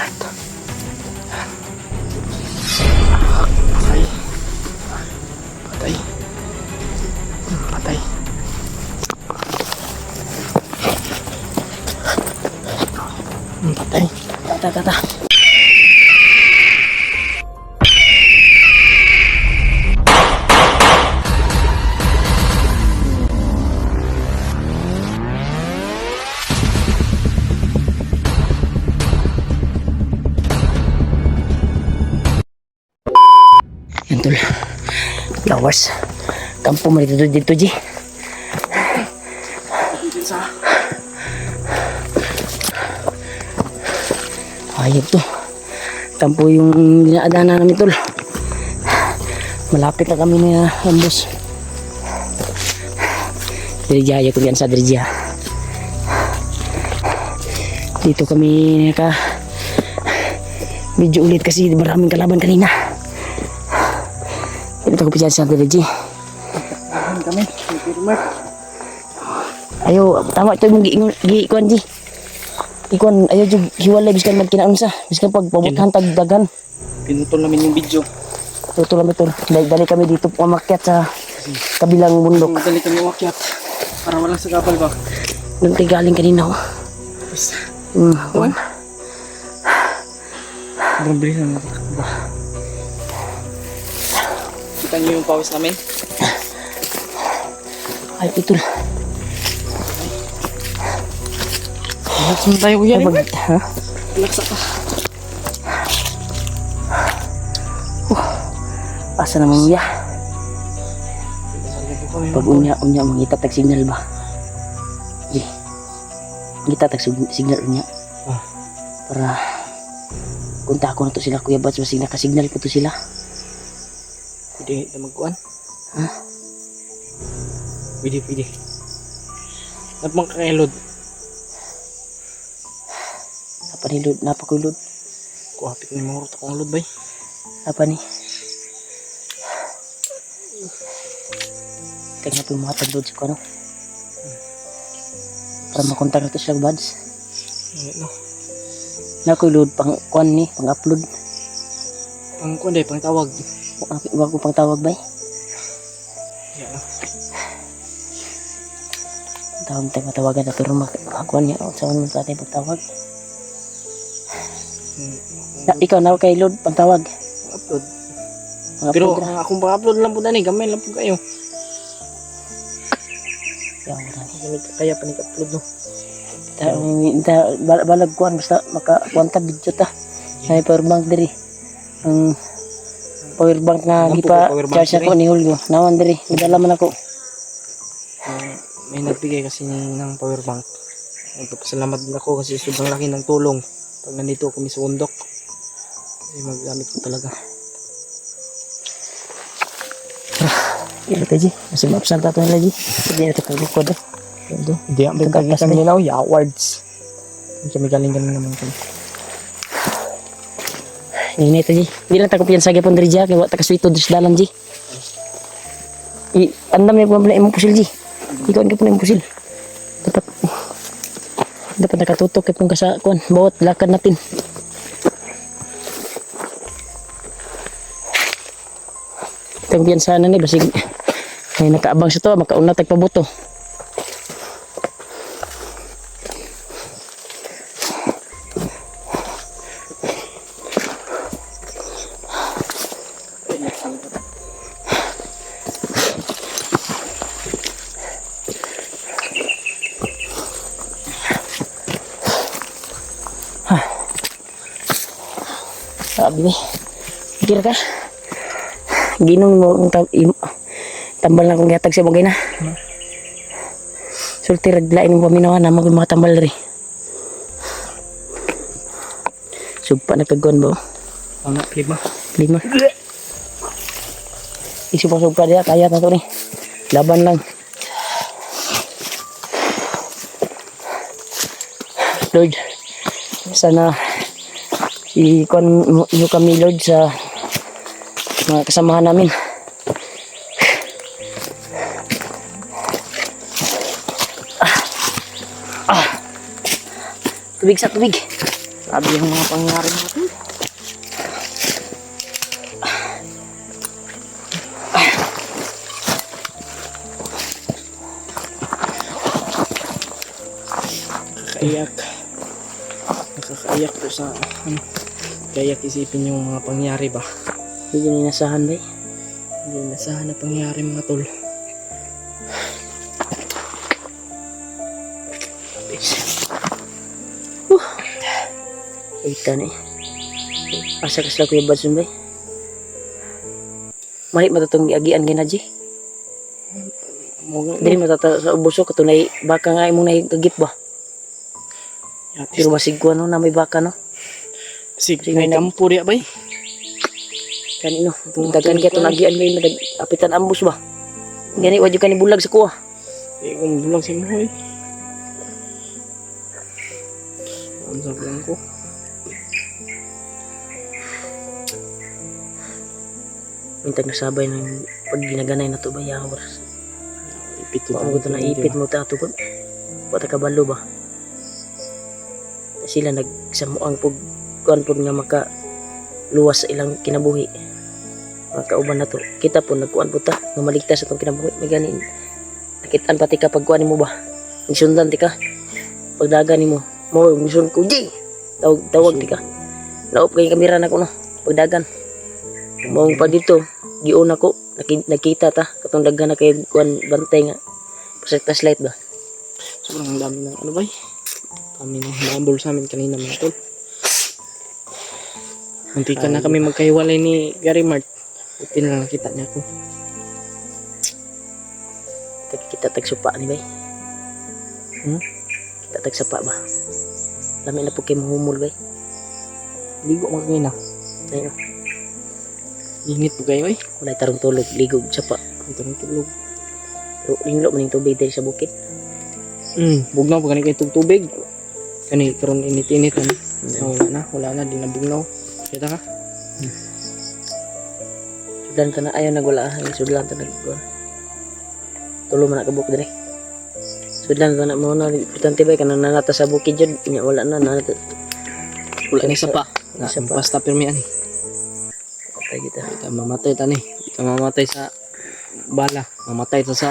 Patay. Patay. Patay. Tata. Yan tol. Flowers. Kampo mo dito, Ji. Ayun to. Kampo yung dinadaanan namin tol. Malapit na kami na ambos. Dirijaya ko yan sa Dirijaya. Dito kami naka medyo ulit kasi maraming kalaban kanina. Dito ko pisyan sa Dirijaya. Kami, Ayo, tama ito yung giikuan Ji. Ikuan, ayaw yung hiwalay biskan magkinaunsa. Biskan pagpabuthan tagdagan. pinutol namin yung video. Tutol namin tol. Dali kami dito umakyat sa kabilang bundok. Dali kami umakyat para walang sagabal ba. Doon tayo galing kanina oh. Kuan. Sobrang bilis na natakbo. Kita niyo yung pawis namin? Ay, itol. Relax mo tayo kuya. Ha? Relax ka. Asa naman uya? Pag unya mangita tag signal ba? Di. Ngita tag signal unya. Para kunta ako na to sila kuya Bats, masig nakasignal ko to sila. Pwede na magkuhan? Ha? Pwede. Napang kakailod. Napakulod. Kuhapit na yung mga ruta kong lod ba? Apa ni? Kaya po yung mga tagload sa kano. Para makontak na to sila Bads. No. Nakulod pang kuan ni, pang upload. Pang kuhan pang tawag. Wag ko pang tawag ba? Yan no. Tawag tayo matawagan na pero makakuan niya. Sa ano sa ating pagtawag? Ikaw na kay load pang tawag. Upload. Mga Pero upload ang akong pang-upload lang po na ni, gamay lang po kayo. Kaya pa ni-upload no. Balag kuan basta makakuanta video ta. Ay power bank diri. Ang power bank na gipa charge ako ni Julio. Nawan diri, midala man ako. May nagbigay kasi ng power bank. Nagpapasalamat din ako kasi sobrang laki ng tulong pag nandito kami sa bundok. Kasi magamit ko talaga. Ito tayo, masih mapsan tato na lagi. Hindi na ito paglikod eh. Hindi ang bigay kami nila, awards. Kami galing naman kami. Ini ito, Ji. Hindi lang tayo piyan sa gapon diri, Ji. Kaya wata kaswito dito sa dalan, Ji. Andam niya po imong pusil, Ji. Ikaw ka po na imong pusil. Dapat nakatutok kaya pong kasakuan. Bawat lakad natin. Itong piyan sana ni, basig may nakaabang sa to, makauna tagpabuto. Sabi ni, kira ka? Ginong mo tambal na kong gatag siya bagay na. Sulti raglain ng paminawan na mga tambal rin. Sugpa na kagwan ba? Lima. Isu pa sugpa dia, kaya na to ni. Laban lang. Lord, sana ikon nyo kami Lord sa mga kasamahan namin. Tubig sa tubig. Grabe yung mga pangyayari natin. Nakakaiyak. Nakakaiyak po sa ano. Kaiyak isipin yung mga pangyari ba. Hindi nyo inasahan ba? Hindi nasahan na pangyari mga tol. Ita ni. Asa ka sila Kuya Badson ba? Mahit matatong giagian ginaji. Dili matata sa ubuso katunay baka nga imong nahigagip ba? Pero basig ko ano na may baka no. Sige, may kampo diya bay. Kanino? Dagan kaya itong agian ngayon na apitan ambus ba? Gani, wadyo ka ni bulag sa kuha. Hindi ko mabulang si Moy. Ang sabihan ko. Mintag nasabay ng pag ginaganay na to ba yawar. Ipit Kung mo ito na ipit mo ta ito ko. Wata kabalo ba? Sila nagsamuang pug kuan pud nga maka luwas sa ilang kinabuhi. Mga kauban na to. Kita po nagkuan po ta nga maligtas sa itong kinabuhi. May ganin. Nakitaan pati ka pagkuan mo ba? Misundan ti ka. Pagdagan ni mo. Mo misun ko di. Tawag ti ka. Laop kay kamera na ko no. Pagdagan. Mong pa dito. Giun ako. Nakita ta. Katong dagan na kay kuan bantay nga. Pasekta slide ba? Sobrang dami ng ano bay. Kami nang hinabol sa amin kanina mga tol. Muntikan na kami magkahiwalay ni Gary Mart. Buti na lang nakita niya ako. Kita tagsupa ni bay. Kita tagsapa ba? Lami na po kayo mahumol bay. Ligo mo ngayon na. Ayun. Init po kayo eh. Wala tarong tulog. Ligog sapa. Ito ng tulog. Pero linglo maning tubig dahil sa bukid. Bugnaw pa kanina kayo tubig. Kani karon init-init na. Wala na. Di na bugnaw. Kita ka? Sudlan ta na ayaw nagwala. Sudlan ta nagwala. Tulo man nakabuk dire. Sudlan ta na mo na. Importante ba kanang nanata sa bukid yun. Wala na. Nanata. Wala na isa pa. Isa pa. Basta pirmihan eh. Patay kita. Kita mamatay ta ni. Kita mamatay sa bala. Mamatay ta sa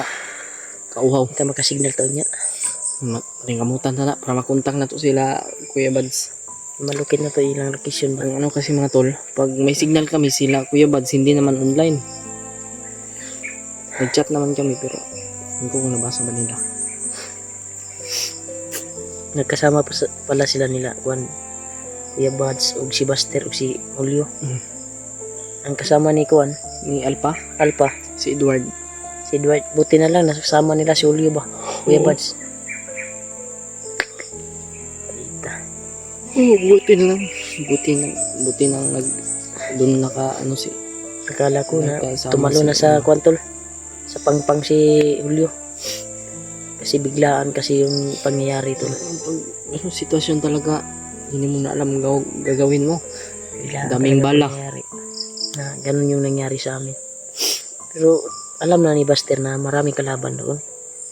kauhaw. Kita makasignal taon niya. Ringamutan na para makontakt na to sila Kuya Bads. Malukit na to ilang location ba. Ang ano kasi mga tol, pag may signal kami sila Kuya Bads hindi naman online. Nag-chat naman kami pero hindi ko kung nabasa ba nila. Nagkasama pala sila nila. Kuan. Kuya Buds ug si Buster ug si Julio. Ang kasama ni Kuan, Ni Alpha, Alpha, si Edward. si Dwight, buti na lang nasama nila si Julio ba? Kuya Oo. Buds. Ita. Buti na lang. Buti na nag doon naka ano si Akala ko na nagkasama tumalo na si- sa Kuantol. Sa pangpang si Julio. Kasi biglaan kasi yung pangyayari to. Ano sitwasyon talaga hindi mo na alam gagawin mo. Biglaan Daming talaga bala. pangyayari. Na ganun yung nangyari sa amin. Pero alam na ni Buster na maraming kalaban doon.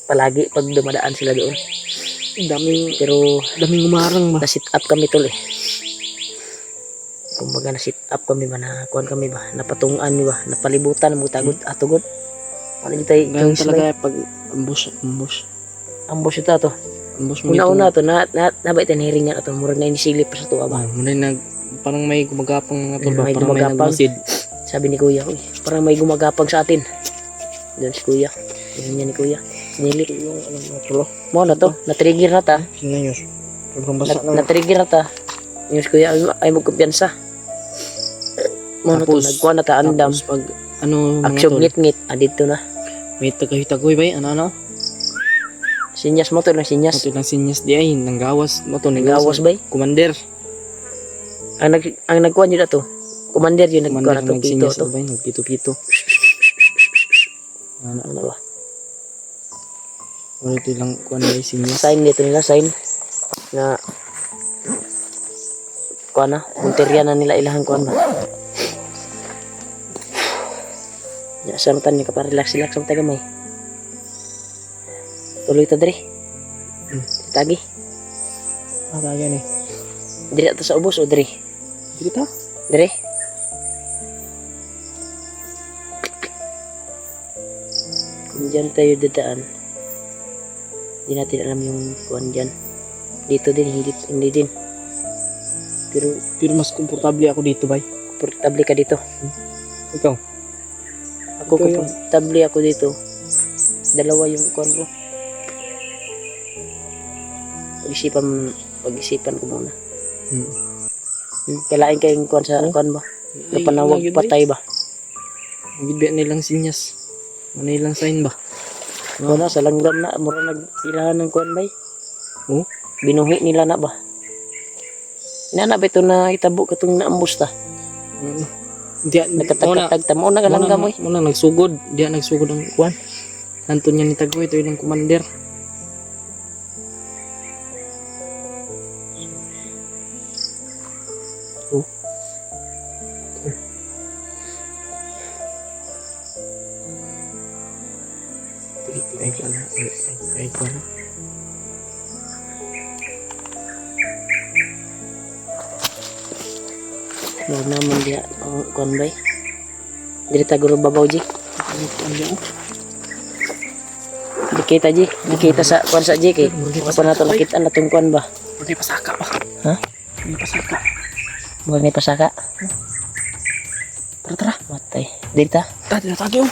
Palagi pag dumadaan sila doon. Pero Daming umarang ba. na-sit up kami tol eh. Kumbaga na-sit up kami ba, nakuhan kami ba, napatungan mi ba, napalibutan mo tagod atugod. Ano yung tayo, Ganun talaga pag ambush. ambos ito to. Ambush mo Una-una to, nabait ang hiring nga ito, murag na inisilip pa sa tuwa ba. Muna parang may gumagapang mga tol ba, May parang may gumagapang. nagmasid. Sabi ni Kuya, uy, parang may gumagapang sa atin. Doon si Kuya, yun niya ni Kuya, sinilip. Ito yung ano mga tolo. Mo na to, na-trigger na ta, Tingnan nyo. Sobrang basa na. na-trigger na ta. Yung si Kuya, ay mo kumpiyansa. Mo na to, Tapos- nagkuhan na ta, andam. Tapos pag ano mga Aksyon tol, ngit-ngit, dito na. may tagay-tagoy ba ano? Sinyas mo to, lang sinyas. Ito lang sinyas di ay, nanggawas mo to, Nagawas ba? Commander. Ang nagkuhan yun na to. Commander yun, nagkuhan Commander na to, pito nagsinyas to. ba? Nagpito-pito. Ano ba? Wala ito lang kuha na yung sinyas. Sign dito nila, sign. Na, kuhan na, muntirya na nila ilahan kuhan na. Ya, samtan niyo ka pa, relax-relax ang tagamay. Tuloy ta diri. Tagi. Talaga ni. Diri ato sa ubos o diri? Dito? Diri? Kung dyan tayo dadaan, hindi natin alam yung kuan dyan. Dito din, hindi din. Pero Mas komportable ako dito, bay. komportable ka dito. Ikaw? Ako Ito yun. komportable ako dito. Dalawa yung kuan ko. Pag-isipan ko muna. Kailain kayong kuan sa kuan ba? Napanawag patay ba? Gidbiya nilang sinyas. Manilang sign ba? Wala, sa langgam na. Mura nag-ilahan ng kuan ba? Oh? Binuhi nila na ba? Inana ba ito na itabo katong naambus ta? Diya, Nagkatag-katag ta. Mauna ka langgam mo eh. Muna nagsugod. Diya nagsugod ang kuwan. Nanton niya ni Tago. Ito yung commander. Oh. Ay ko na. Ay ko na. Wala naman dia ang kuan ba? Diri taguro babaw ji. Dikita ji. Nakita sa kuan sa ji kay. Apa na to nakita na tong kuan ba? Hindi pasaka ba? Ha? Hindi pasaka. Mura ni pasaka. Tara, tara. Matay. Diri ta. Tadi na tagyo.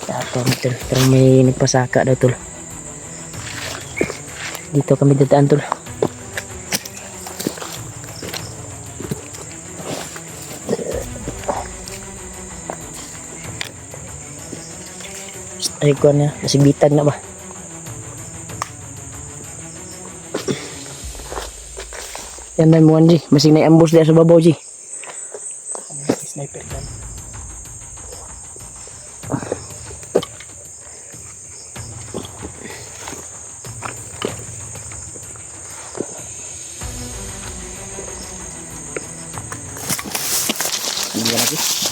Dato tol. Pero may nagpasaka daw tol. Dito kami dadaan tol. Ay kuan na. Nasibitan na ba? Yan na mo Ji. Masing na-ambush dia sa babaw Ji. Sniper gun.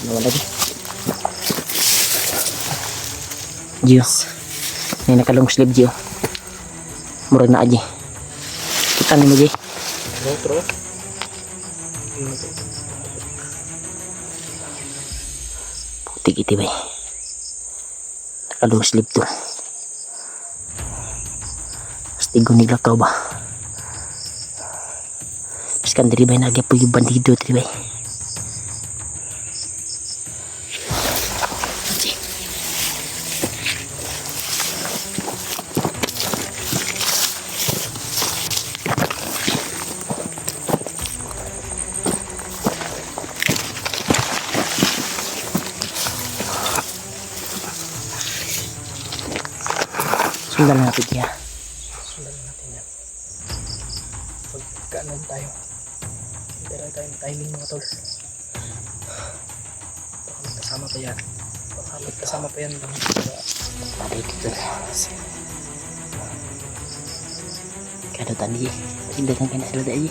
Ano lagi? Gio. May nakalong sleeve Gio. Murag na aji. Kita ni mo Ji. Otro. Putik iti bay. Nakalong sleeve to. Astigo nila ka ba? Piskan diri bay nagyapo yung bandido diri bay. Sundan na natin kaya. Sundan natin yan. Pagkaanan tayo. Hintay tayo ng timing mga tol. Baka magkasama pa yan. Baka magkasama pa yan. Patay dito. Kada tadi. Tindakan ka na sila dahil.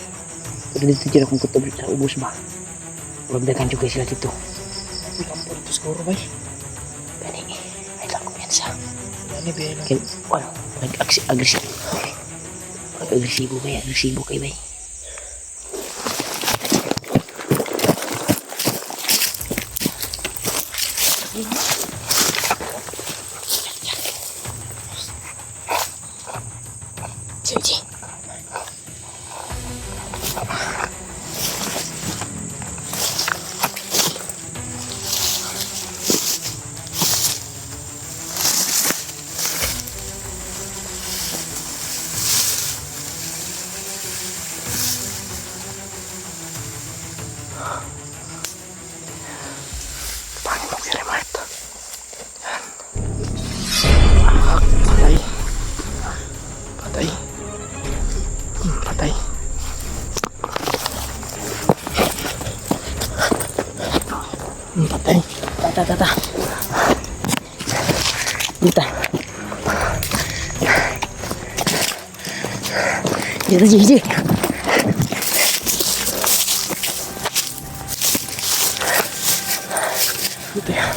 Pero dito tira kong kutob sa ubos ba? Magdagan juga sila dito. May kampo dito siguro ba? Gani. Ay lang kumyansa. Yan eh, biya lang. Kaya, ano, agresibo. Agresibo ba? Agresibo kayo ba? Sige. Paano mo i-remark? Patay. Patay. Patay. Patay. Tata. Dita. Dito, Ji. Ito yan.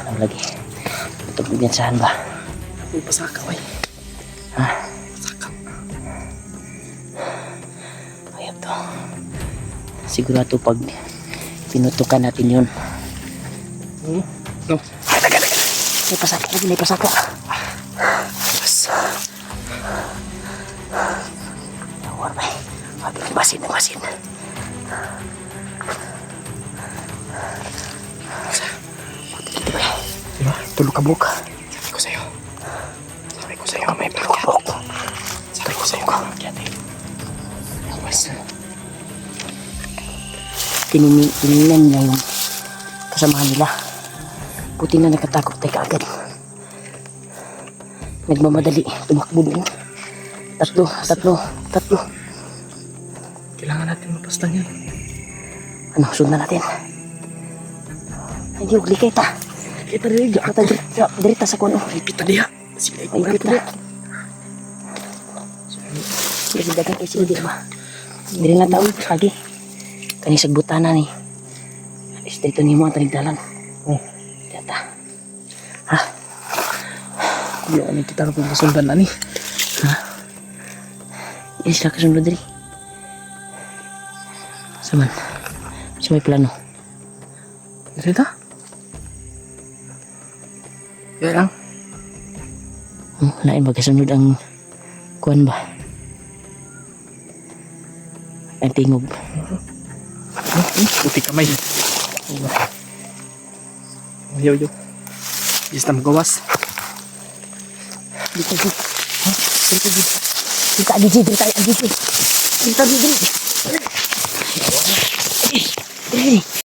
Ano lagi? Ito pagbiyansahan ba? May pasaka, bay. Ha? Pasaka. dito. Sigurado pag pinutukan natin yun. No. May pasako ko, may pasako. Yes. Tawar ba? Nagbasin. Diba? Tulog ka buka. Sabi ko sa'yo, may pakyat. Sabi ko sa'yo, may pakyat eh. Yes. Tinignan niya yung kasamahan nila. Puti na nakatakot tayo kaagad. Nagmamadali, tumakbo din. Tatlo. Kailangan natin mapastan yan. Ano, sundan natin. Hindi, huwag likay ta. Kita rin, Dirita sa kuno. Ipita diha. Sila Ay, kita. Sige, dagang kasi hindi ba? Diri na taon, lagi. Kani sagbutana ni. Alis dito ni mo ang tanigdalan. Oh. Tiyata. Ha? Hindi ako nito taro kung kasundan na ni. Ha? Ini sila kasunod diri. Saman. Sa may plano. Dito? Kaya lang. Lain ba kasunod ang kuwan ba? Ang tingog. Puti kamay. Yo. Bisa na magawas. Dito. Dito, Dito.